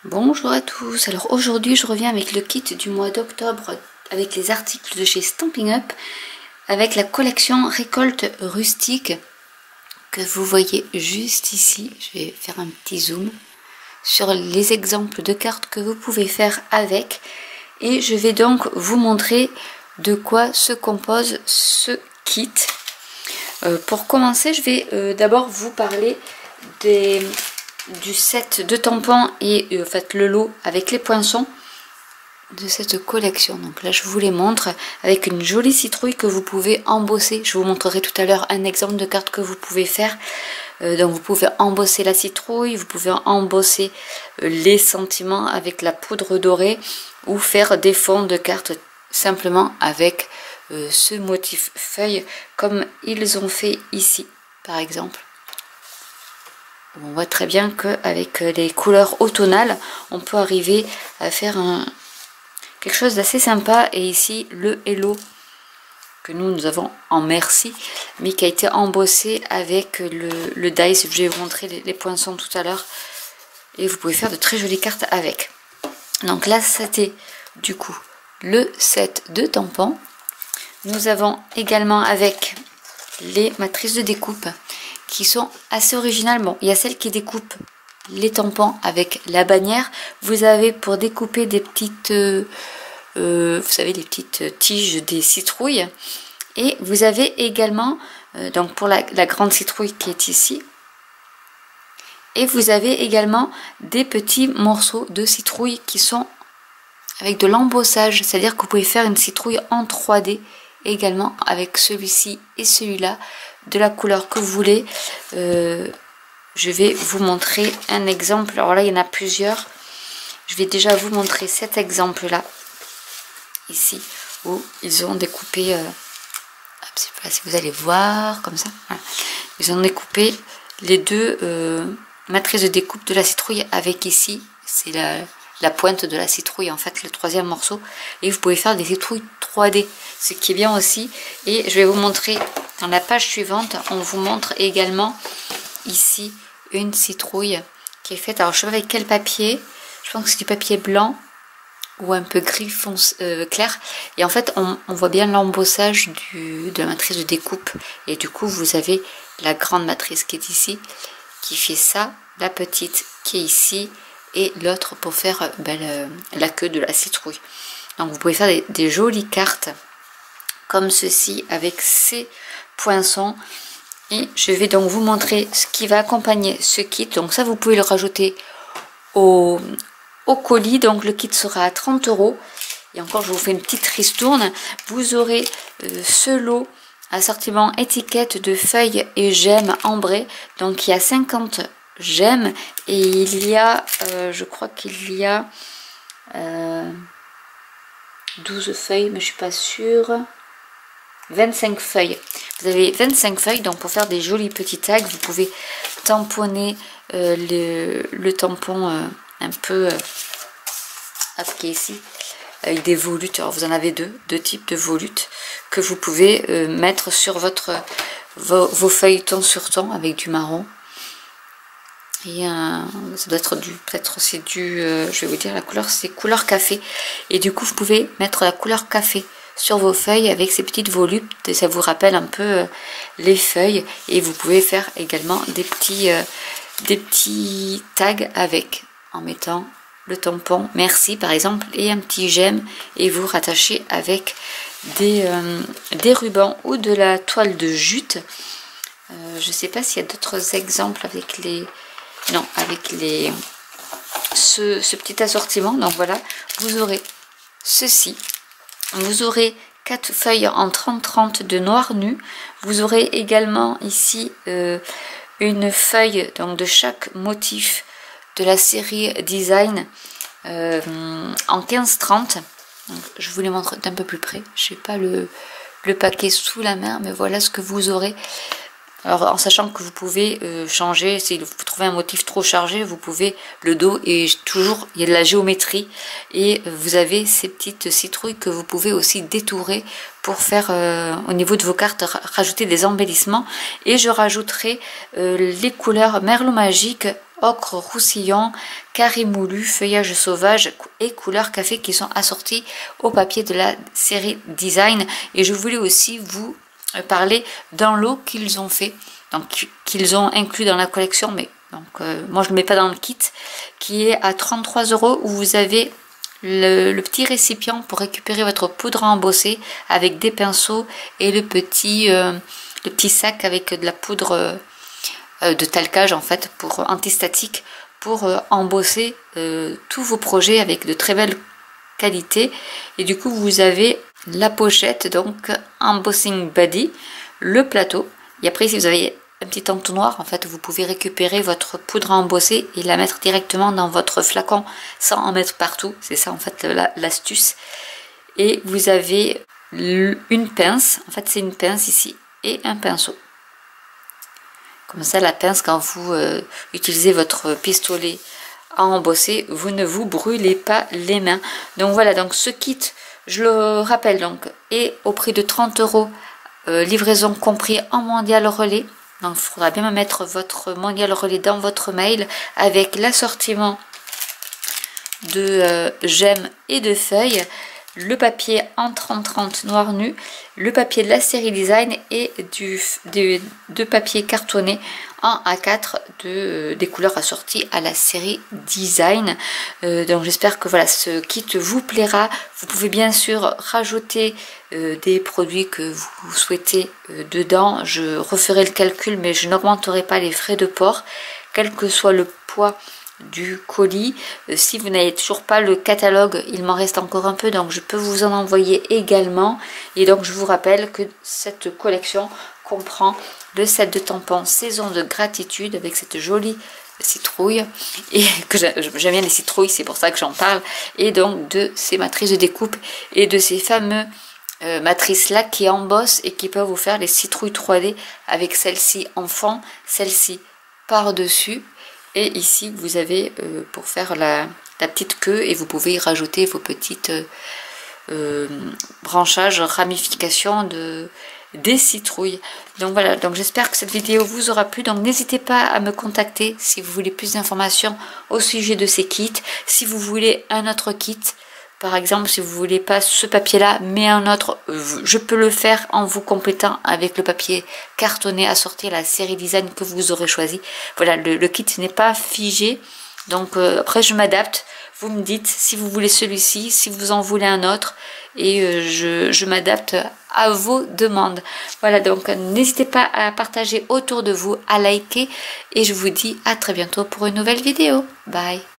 Bonjour à tous, alors aujourd'hui je reviens avec le kit du mois d'octobre avec les articles de chez Stampin' Up avec la collection récolte rustique que vous voyez juste ici. Je vais faire un petit zoom sur les exemples de cartes que vous pouvez faire avec et je vais donc vous montrer de quoi se compose ce kit. Pour commencer, je vais d'abord vous parler du set de tampons et en fait le lot avec les poinçons de cette collection. Donc là je vous les montre avec une jolie citrouille que vous pouvez embosser. Je vous montrerai tout à l'heure un exemple de carte que vous pouvez faire. Donc vous pouvez embosser la citrouille, vous pouvez embosser les sentiments avec la poudre dorée ou faire des fonds de cartes simplement avec ce motif feuille comme ils ont fait ici par exemple. On voit très bien qu'avec les couleurs automnales, on peut arriver à faire quelque chose d'assez sympa. Et ici, le Hello que nous avons en merci, mais qui a été embossé avec le dice. Je vais vous montrer les poinçons tout à l'heure. Et vous pouvez faire de très jolies cartes avec. Donc là, c'était du coup le set de tampons. Nous avons également avec les matrices de découpe qui sont assez originales. Bon, il y a celles qui découpent les tampons avec la bannière. Vous avez pour découper des petites, vous savez, les petites tiges des citrouilles. Et vous avez également, donc pour la grande citrouille qui est ici. Et vous avez également des petits morceaux de citrouille qui sont avec de l'embossage. C'est-à-dire que vous pouvez faire une citrouille en 3D également avec celui-ci et celui-là, de la couleur que vous voulez. Je vais vous montrer un exemple. Alors là il y en a plusieurs. Je vais déjà vous montrer cet exemple là ici où ils ont découpé je sais pas si vous allez voir comme ça, voilà. Ils ont découpé les deux matrices de découpe de la citrouille avec ici c'est la pointe de la citrouille, en fait le troisième morceau, et vous pouvez faire des citrouilles 3D, ce qui est bien aussi. Et je vais vous montrer dans la page suivante, on vous montre également ici une citrouille qui est faite, alors je sais pas avec quel papier, je pense que c'est du papier blanc ou un peu gris clair, et en fait on voit bien l'embossage de la matrice de découpe, et du coup vous avez la grande matrice qui est ici qui fait ça, la petite qui est ici, et l'autre pour faire la queue de la citrouille. Donc vous pouvez faire des jolies cartes comme ceci avec ces poinçons. Et je vais donc vous montrer ce qui va accompagner ce kit. Donc ça vous pouvez le rajouter au colis. Donc le kit sera à 30 €. Et encore je vous fais une petite ristourne. Vous aurez ce lot assortiment étiquette de feuilles et gemmes ambrées. Donc il y a 50 gemmes et il y a je crois qu'il y a 12 feuilles, mais je suis pas sûre. 25 feuilles. Vous avez 25 feuilles, donc pour faire des jolis petits tags, vous pouvez tamponner le tampon un peu qui est ici avec des volutes. Alors vous en avez deux types de volutes que vous pouvez mettre sur vos feuilles temps sur temps avec du marron. Et ça doit être peut-être c'est du, je vais vous dire la couleur, c'est couleur café. Et du coup vous pouvez mettre la couleur café sur vos feuilles avec ces petites volutes, et ça vous rappelle un peu les feuilles. Et vous pouvez faire également des petits tags avec, en mettant le tampon merci par exemple et un petit j'aime, et vous rattachez avec des rubans ou de la toile de jute. Je sais pas s'il y a d'autres exemples avec les... Non, avec ce petit assortiment. Donc voilà, vous aurez ceci. Vous aurez 4 feuilles en 30-30 de noir nu. Vous aurez également ici une feuille donc de chaque motif de la série design en 15-30. Je vous les montre d'un peu plus près. Je n'ai pas le paquet sous la main, mais voilà ce que vous aurez. Alors en sachant que vous pouvez changer, si vous trouvez un motif trop chargé, vous pouvez, le dos est toujours, il y a de la géométrie, et vous avez ces petites citrouilles que vous pouvez aussi détourer pour faire au niveau de vos cartes, rajouter des embellissements. Et je rajouterai les couleurs Merlot Magique ocre roussillon, carré moulu, feuillage sauvage et couleur café qui sont assortis au papier de la série Design. Et je voulais aussi vous parler d'un lot qu'ils ont fait, donc qu'ils ont inclus dans la collection, mais donc moi je ne le mets pas dans le kit, qui est à 33 € où vous avez le petit récipient pour récupérer votre poudre à embosser avec des pinceaux et le petit sac avec de la poudre de talcage en fait pour antistatique pour embosser tous vos projets avec de très belles qualités. Et du coup vous avez la pochette, donc embossing body, le plateau, et après si vous avez un petit entonnoir, en fait vous pouvez récupérer votre poudre à embosser et la mettre directement dans votre flacon sans en mettre partout. C'est ça en fait l'astuce. Et vous avez une pince, en fait c'est une pince ici et un pinceau. Comme ça la pince, quand vous utilisez votre pistolet à embosser, vous ne vous brûlez pas les mains. Donc voilà, donc ce kit, je le rappelle, donc est au prix de 30 €, livraison compris en mondial relais. Donc il faudra bien me mettre votre mondial relais dans votre mail avec l'assortiment de gemmes et de feuilles, le papier en 30-30 noir nu, le papier de la série Design et de papier cartonné en A4 des couleurs assorties à la série Design. Donc j'espère que voilà, ce kit vous plaira. Vous pouvez bien sûr rajouter des produits que vous souhaitez dedans. Je referai le calcul, mais je n'augmenterai pas les frais de port, quel que soit le poids du colis. Si vous n'avez toujours pas le catalogue, il m'en reste encore un peu, donc je peux vous en envoyer également. Et donc je vous rappelle que cette collection comprend le set de tampons saison de gratitude avec cette jolie citrouille, et que j'aime bien les citrouilles, c'est pour ça que j'en parle, et donc de ces matrices de découpe et de ces fameux matrices là qui embossent et qui peuvent vous faire les citrouilles 3D avec celle-ci en fond, celle-ci par dessus. Et ici, vous avez pour faire la petite queue, et vous pouvez y rajouter vos petites branchages, ramifications des citrouilles. Donc voilà, donc j'espère que cette vidéo vous aura plu. Donc n'hésitez pas à me contacter si vous voulez plus d'informations au sujet de ces kits. Si vous voulez un autre kit, par exemple, si vous voulez pas ce papier-là, mais un autre, je peux le faire en vous complétant avec le papier cartonné assorti à la série Design que vous aurez choisi. Voilà, le kit n'est pas figé. Donc après, je m'adapte. Vous me dites si vous voulez celui-ci, si vous en voulez un autre. Et je m'adapte à vos demandes. Voilà, donc n'hésitez pas à partager autour de vous, à liker. Et je vous dis à très bientôt pour une nouvelle vidéo. Bye!